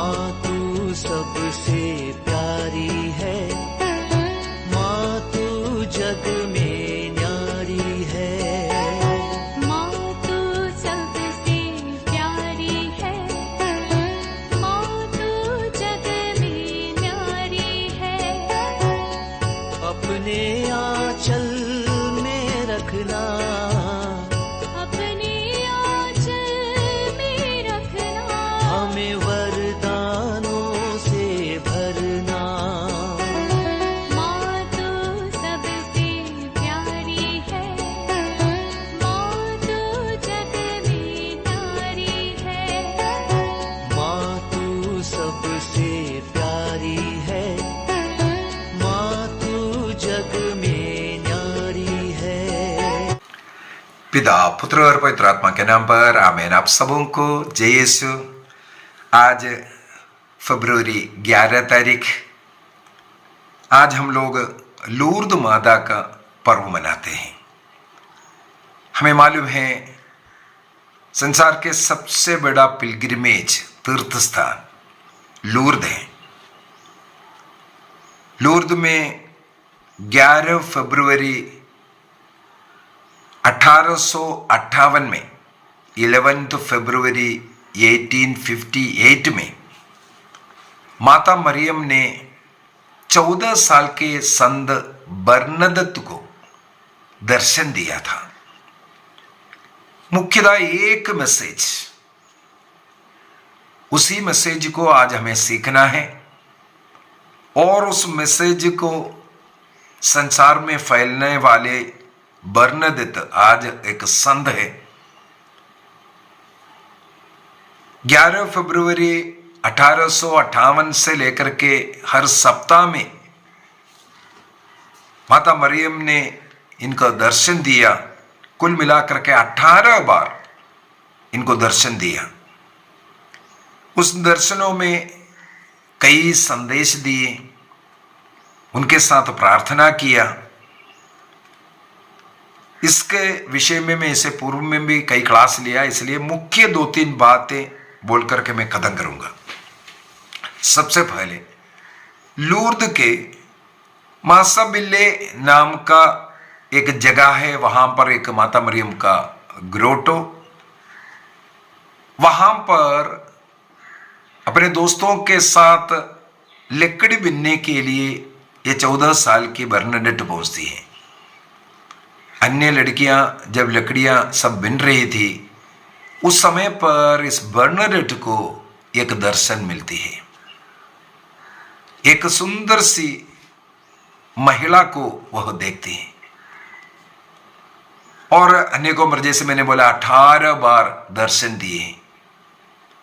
माँ तू सबसे प्यारी है, माँ तू जग में न्यारी है। माँ तू सबसे प्यारी है, माँ तू जग में न्यारी है। अपने आंचल में रखना, अपने आंचल में रखना। हमें वरदानों से भरना। माँ तू सबसे प्यारी है, माँ तू जग में न्यारी है। माँ तू सबसे प्यारी है, माँ तू जग में न्यारी है। पिता, पुत्र और पवित्र आत्मा के नाम पर आमीन। आप सबों को जय यीशु। आज फरवरी 11 तारीख, आज हम लोग लूर्द माता का पर्व मनाते हैं। हमें मालूम है संसार के सबसे बड़ा पिलग्रिमेज तीर्थ स्थान लूर्द है। लूर्द में 11 फरवरी 1858 में 11 फरवरी 1858 में माता मरियम ने 14 साल के संत बरनदत्त को दर्शन दिया था। मुख्यतः एक मैसेज, उसी मैसेज को आज हमें सीखना है और उस मैसेज को संसार में फैलने वाले बरनदत्त आज एक संत है। 11 फरवरी 1858 से लेकर के हर सप्ताह में माता मरियम ने इनका दर्शन दिया। कुल मिलाकर के 18 बार इनको दर्शन दिया। उस दर्शनों में कई संदेश दिए, उनके साथ प्रार्थना किया। इसके विषय में मैं इसे पूर्व में भी कई क्लास लिया, इसलिए मुख्य 2-3 बातें बोल करके मैं खत्म करूंगा। सबसे पहले लूर्द के मासाबिल्ले नाम का एक जगह है, वहां पर एक माता मरियम का ग्रोटो, वहां पर अपने दोस्तों के साथ लकड़ी बिनने के लिए ये 14 साल की बरनडट पहुंचती है। अन्य लड़कियां जब लकड़ियां सब बिन रही थी, उस समय पर इस बरनडट को एक दर्शन मिलती है। एक सुंदर सी महिला को वह देखती है और अनेकों बार, जैसे मैंने बोला, 18 बार दर्शन दिए।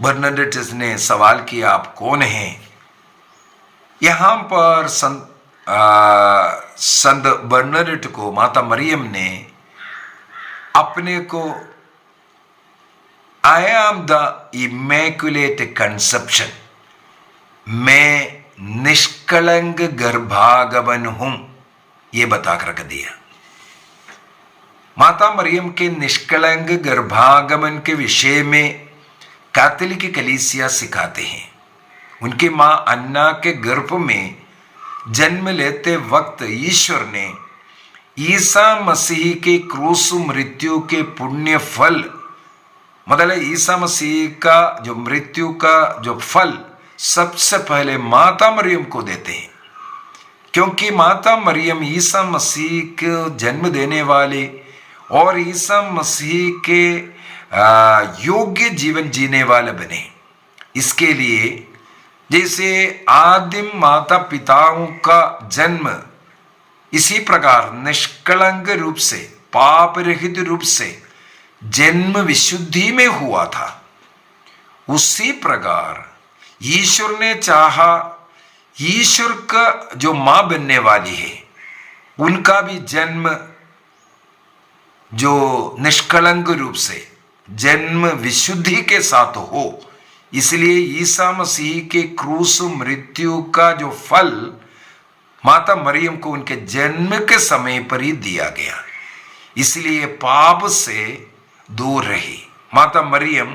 बरनडट ने सवाल किया, आप कौन हैं? यहां पर संत बरनडट को माता मरियम ने अपने को I am the immaculate conception, मैं निष्कलंक गर्भागमन हूं, यह बताकर रख दिया। माता मरियम के निष्कलंक गर्भागमन के विषय में कैथोलिक कलीसिया सिखाते हैं। उनकी मां अन्ना के गर्भ में जन्म लेते वक्त ईश्वर ने ईसा मसीह के क्रूस मृत्यु के पुण्य फल, मतलब ईसा मसीह का जो मृत्यु का जो फल सबसे पहले माता मरियम को देते हैं, क्योंकि माता मरियम ईसा मसीह को जन्म देने वाले और ईसा मसीह के योग्य जीवन जीने वाले बने। इसके लिए जैसे आदिम माता पिताओं का जन्म इसी प्रकार निष्कलंक रूप से, पाप रहित रूप से जन्म विशुद्धि में हुआ था, उसी प्रकार ईश्वर ने चाहा ईश्वर का जो मां बनने वाली है उनका भी जन्म जो निष्कलंक रूप से जन्म विशुद्धि के साथ हो। इसलिए ईसा मसीह के क्रूस मृत्यु का जो फल माता मरियम को उनके जन्म के समय पर ही दिया गया, इसलिए पाप से दूर रही। माता मरियम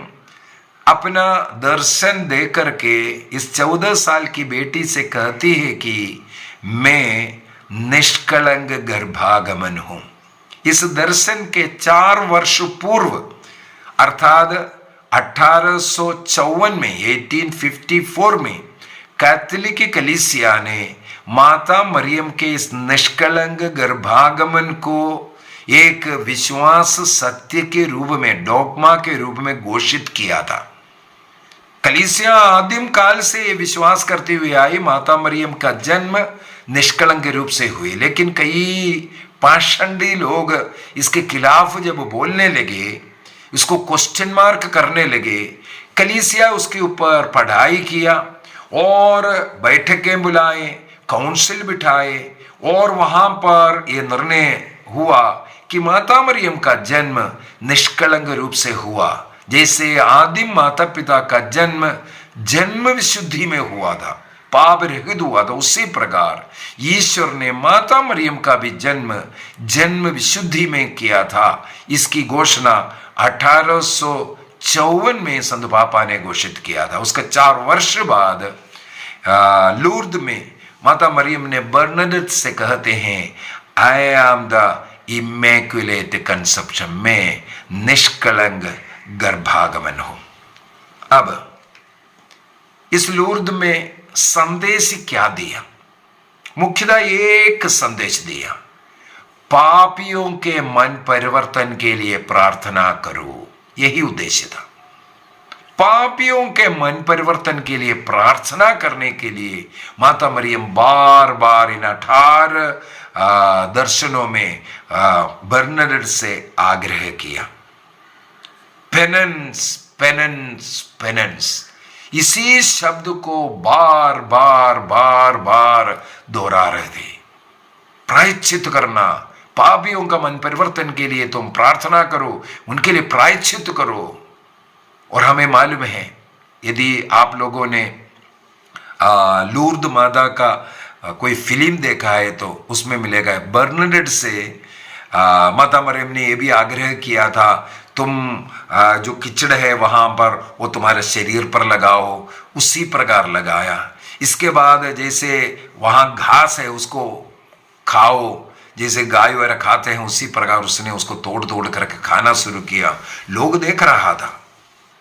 अपना दर्शन दे करके इस 14 साल की बेटी से कहती है कि मैं निष्कलंक गर्भागमन हूं। इस दर्शन के 4 वर्ष पूर्व अर्थात 1854 में 1854 में कैथोलिक कलीसिया ने माता मरियम के इस निष्कलंक गर्भागमन को एक विश्वास सत्य के रूप में, डॉगमा के रूप में घोषित किया था। कलीसिया आदिम काल से ये विश्वास करती हुई आई माता मरियम का जन्म निष्कलंक रूप से हुई, लेकिन कई पाषंडी लोग इसके खिलाफ जब बोलने लगे, इसको क्वेश्चन मार्क करने लगे, कलीसिया उसके ऊपर पढ़ाई किया और बैठकें बुलाए, काउंसिल बिठाए और वहां पर यह निर्णय हुआ कि माता मरियम का जन्म निष्कलंक रूप से हुआ। जैसे आदिम माता पिता का जन्म विशुद्धि में हुआ था, पाप रहित हुआ था, उसी प्रकार ईश्वर ने माता मरियम का भी जन्म विशुद्धि में किया था। इसकी घोषणा 1854 में संत पापा ने घोषित किया था। उसका 4 वर्ष बाद लूर्द में माता मरियम ने बर्नाडेट से कहते हैं, I am the immaculate conception, में निष्कलंक गर्भागमन हूं। अब इस लूर्द में संदेश क्या दिया? मुख्यतः एक संदेश दिया, पापियों के मन परिवर्तन के लिए प्रार्थना करो। यही उद्देश्य था, पापियों के मन परिवर्तन के लिए प्रार्थना करने के लिए माता मरियम बार बार इन 18 दर्शनों में बर्नाडेट से आग्रह किया। पेनेंस, पेनेंस, पेनेंस, इसी शब्द को बार बार बार बार दोहरा रहे थे। प्रायश्चित करना, पापियों का मन परिवर्तन के लिए तुम प्रार्थना करो, उनके लिए प्रायश्चित करो। और हमें मालूम है, यदि आप लोगों ने लूर्द माता का कोई फिल्म देखा है तो उसमें मिलेगा, बर्नाडेट से माता मरियम ने यह भी आग्रह किया था, तुम जो कीचड़ है वहां पर वो तुम्हारे शरीर पर लगाओ। उसी प्रकार लगाया। इसके बाद जैसे वहां घास है उसको खाओ, जैसे गाय वगैरह खाते हैं, उसी प्रकार उसने उसको तोड़ तोड़ करके खाना शुरू किया। लोग देख रहा था,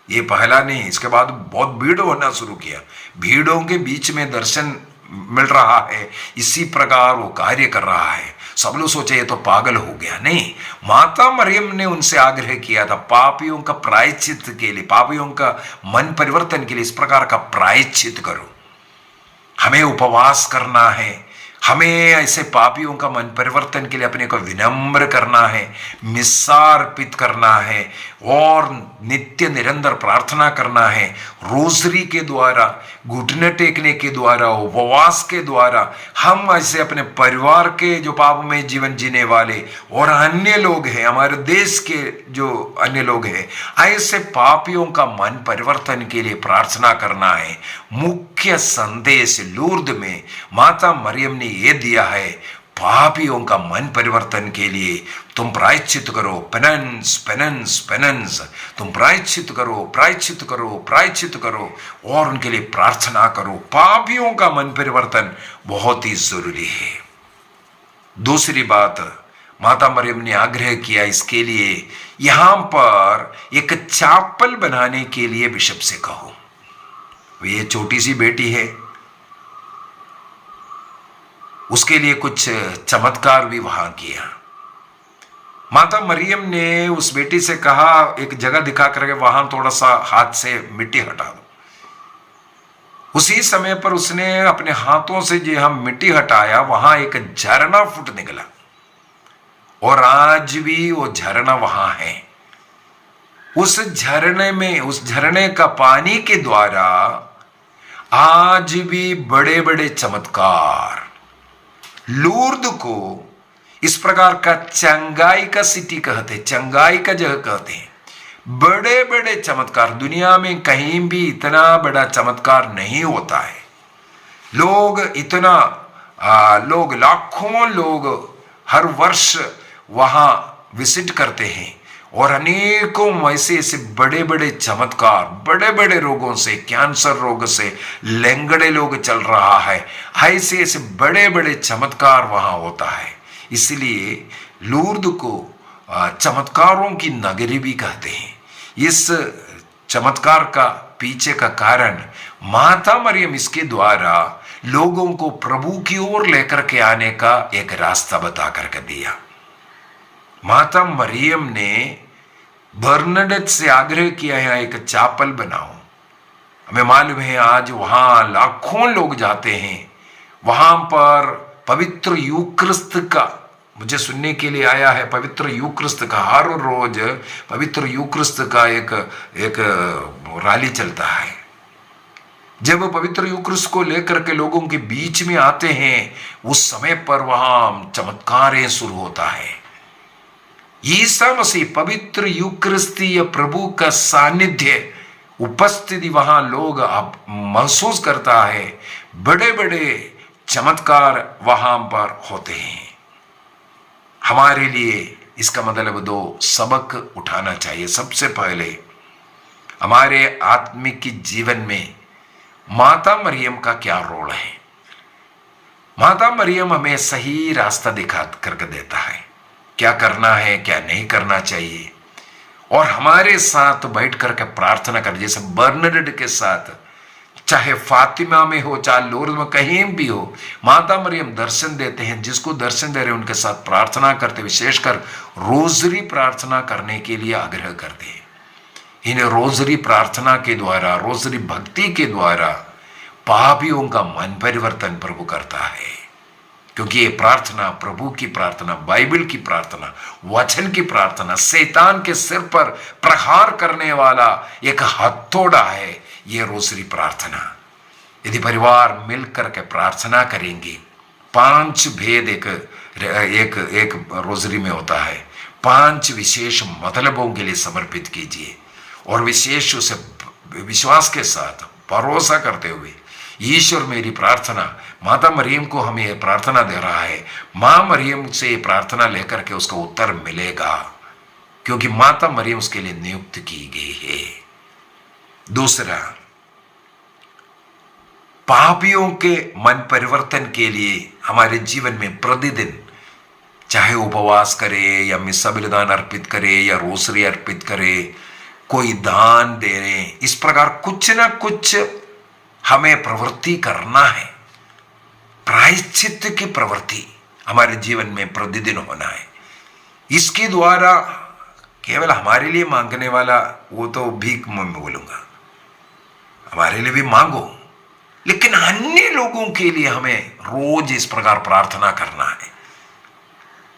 ये पहला नहीं, इसके बाद बहुत भीड़ होना शुरू किया। भीड़ों के बीच में दर्शन मिल रहा है, इसी प्रकार वो कार्य कर रहा है। सब लोग सोचे ये तो पागल हो गया। नहीं, माता मरियम ने उनसे आग्रह किया था पापियों का प्रायश्चित के लिए, पापियों का मन परिवर्तन के लिए इस प्रकार का प्रायश्चित करो। हमें उपवास करना है, हमें ऐसे पापियों का मन परिवर्तन के लिए अपने को विनम्र करना है, मिस्सा अर्पित करना है और नित्य निरंतर प्रार्थना करना है। रोजरी के द्वारा, घुटने टेकने के द्वारा, उपवास के द्वारा हम ऐसे अपने परिवार के जो पाप में जीवन जीने वाले और अन्य लोग हैं, हमारे देश के जो अन्य लोग हैं, ऐसे पापियों का मन परिवर्तन के लिए प्रार्थना करना है। मुख्य संदेश लूर्द में माता मरियम ने यह दिया है, पापियों का मन परिवर्तन के लिए तुम प्रायश्चित करो, पेनेंस, पेनेंस, पेनेंस, तुम प्रायश्चित करो, प्रायश्चित करो, प्रायश्चित करो और उनके लिए प्रार्थना करो। पापियों का मन परिवर्तन बहुत ही जरूरी है। दूसरी बात, माता मरियम ने आग्रह किया इसके लिए यहां पर एक चापल बनाने के लिए बिशप से कहो। ये छोटी सी बेटी है, उसके लिए कुछ चमत्कार भी वहां किया। माता मरियम ने उस बेटी से कहा, एक जगह दिखा करके वहां थोड़ा सा हाथ से मिट्टी हटा दो। उसी समय पर उसने अपने हाथों से जो हम मिट्टी हटाया, वहां एक झरना फूट निकला और आज भी वो झरना वहां है। उस झरने में, उस झरने का पानी के द्वारा आज भी बड़े बड़े चमत्कार, लूर्द को इस प्रकार का चंगाई का सिटी कहते, चंगाई का जगह कहते हैं। बड़े बड़े चमत्कार, दुनिया में कहीं भी इतना बड़ा चमत्कार नहीं होता है। लोग इतना लोग, लाखों लोग हर वर्ष वहां विजिट करते हैं और अनेकों ऐसे ऐसे बड़े बड़े चमत्कार, बड़े बड़े रोगों से, कैंसर रोग से लेंगड़े लोग चल रहा है, ऐसे ऐसे बड़े बड़े चमत्कार वहां होता है। इसलिए लूर्द को चमत्कारों की नगरी भी कहते हैं। इस चमत्कार का पीछे का कारण माता मरियम इसके द्वारा लोगों को प्रभु की ओर लेकर के आने का एक रास्ता बता करके दिया। माता मरियम ने बर्नडेट से आग्रह किया है एक चापल बनाओ। हमें मालूम है आज वहां लाखों लोग जाते हैं, वहां पर पवित्र यूक्रिस्त का, मुझे सुनने के लिए आया है, पवित्र यूक्रिस्त का हर रोज पवित्र यूक्रिस्त का एक रैली चलता है। जब पवित्र यूक्रिस्त को लेकर के लोगों के बीच में आते हैं, उस समय पर वहां चमत्कारें शुरू होता है। ईसा मसीह पवित्र यूक्रिस्तीय प्रभु का सानिध्य, उपस्थिति वहां लोग महसूस करता है। बड़े बड़े चमत्कार वहां पर होते हैं। हमारे लिए इसका मतलब 2 सबक उठाना चाहिए। सबसे पहले हमारे आत्मिक जीवन में माता मरियम का क्या रोल है। माता मरियम हमें सही रास्ता दिखा करके देता है, क्या करना है, क्या नहीं करना चाहिए, और हमारे साथ बैठ करके प्रार्थना कर, जैसे बर्नडेट के साथ, चाहे फातिमा में हो, चाहे लोर्द में, कहीं भी हो, माता मरियम दर्शन देते हैं। जिसको दर्शन दे रहे उनके साथ प्रार्थना करते, विशेषकर रोजरी प्रार्थना करने के लिए आग्रह करते हैं। इन रोजरी प्रार्थना के द्वारा, रोजरी भक्ति के द्वारा पापियों का मन परिवर्तन प्रभु करता है। क्योंकि ये प्रार्थना प्रभु की प्रार्थना, बाइबल की प्रार्थना, वचन की प्रार्थना, शैतान के सिर पर प्रहार करने वाला एक हथौड़ा है ये रोजरी प्रार्थना। यदि परिवार मिलकर के प्रार्थना करेंगे, 5 भेद एक रोजरी में होता है, 5 विशेष मतलबों के लिए समर्पित कीजिए और विशेष उसे विश्वास के साथ भरोसा करते हुए, ईश्वर मेरी प्रार्थना, माता मरियम को हमें यह प्रार्थना दे रहा है, मां मरियम से प्रार्थना लेकर के उसका उत्तर मिलेगा, क्योंकि माता मरियम उसके लिए नियुक्त की गई है। दूसरा, पापियों के मन परिवर्तन के लिए हमारे जीवन में प्रतिदिन, चाहे उपवास करे या मिस्सा बलिदान अर्पित करे या रोसरी अर्पित करे, कोई दान दे रहे, इस प्रकार कुछ ना कुछ हमें प्रवृत्ति करना है। प्रायश्चित की प्रवृत्ति हमारे जीवन में प्रतिदिन होना है। इसके द्वारा केवल हमारे लिए मांगने वाला, वो तो भीख मैं बोलूंगा, हमारे लिए भी मांगो, लेकिन अन्य लोगों के लिए हमें रोज इस प्रकार प्रार्थना करना है।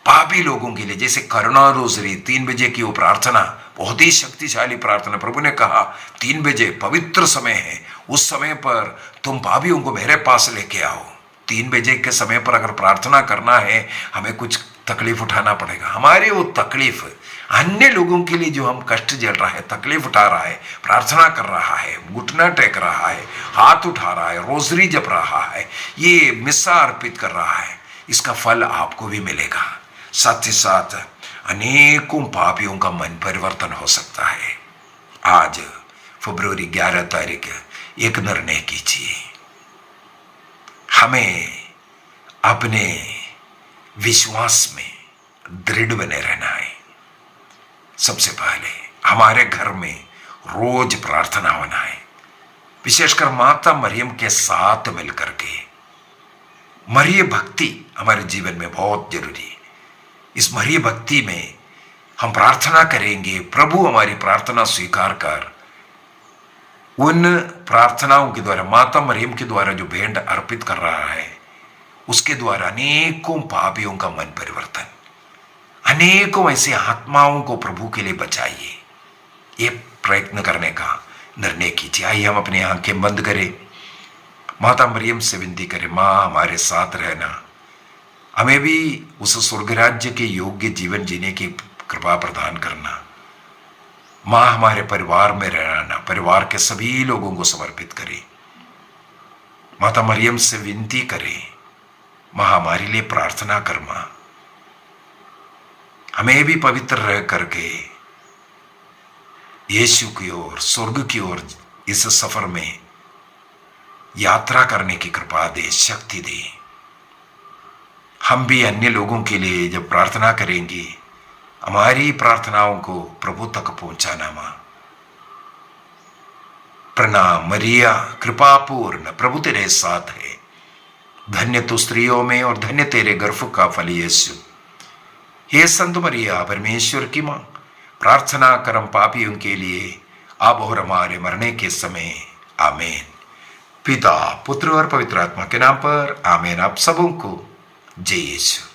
पापी लोगों के लिए, जैसे करुणा रोजरी 3 बजे की वो प्रार्थना, बहुत ही शक्तिशाली प्रार्थना। प्रभु ने कहा 3 बजे पवित्र समय है, उस समय पर तुम पापियों को मेरे पास लेके आओ। 3 बजे के समय पर अगर प्रार्थना करना है, हमें कुछ तकलीफ उठाना पड़ेगा। हमारे वो तकलीफ, अन्य लोगों के लिए जो हम कष्ट झेल रहा है, तकलीफ उठा रहा है, प्रार्थना कर रहा है, घुटना टेक रहा है, हाथ उठा रहा है, रोजरी जप रहा है, ये मिस्सा अर्पित कर रहा है, इसका फल आपको भी मिलेगा। साथ ही साथ अनेकों पापियों का मन परिवर्तन हो सकता है। आज फरवरी 11 तारीख एक निर्णय कीजिए, हमें अपने विश्वास में दृढ़ बने रहना है। सबसे पहले हमारे घर में रोज प्रार्थना होना है, विशेषकर माता मरियम के साथ मिलकर के। मरिय भक्ति हमारे जीवन में बहुत जरूरी है। इस मरिय भक्ति में हम प्रार्थना करेंगे, प्रभु हमारी प्रार्थना स्वीकार कर उन प्रार्थनाओं के द्वारा, माता मरियम के द्वारा जो भेंट अर्पित कर रहा है, उसके द्वारा अनेकों पापियों का मन परिवर्तन, अनेकों ऐसे आत्माओं को प्रभु के लिए बचाइए। ये प्रयत्न करने का निर्णय कीजिए। आइए हम अपनी आंखें बंद करें, माता मरियम से विनती करें, माँ हमारे साथ रहना, हमें भी उस स्वर्ग राज्य के योग्य जीवन जीने की कृपा प्रदान करना। माँ हमारे परिवार में रहना, परिवार के सभी लोगों को समर्पित करें। माता मरियम से विनती करें, माँ हमारे लिए प्रार्थना कर, माँ हमें भी पवित्र रह करके यीशु की ओर, स्वर्ग की ओर इस सफर में यात्रा करने की कृपा दे, शक्ति दे। हम भी अन्य लोगों के लिए जब प्रार्थना करेंगे, हमारी प्रार्थनाओं को प्रभु तक पहुंचाना। मां प्रणाम मरिया, कृपापूर्ण, प्रभु तेरे साथ है। धन्य तू स्त्रियों में और धन्य तेरे गर्भ का फल यीशु। हे संत मरिया, परमेश्वर की मां, प्रार्थना करम पापियों के लिए अब और हमारे मरने के समय। आमीन। पिता, पुत्र और पवित्र आत्मा के नाम पर आमीन। आप सबों को जय यीशु।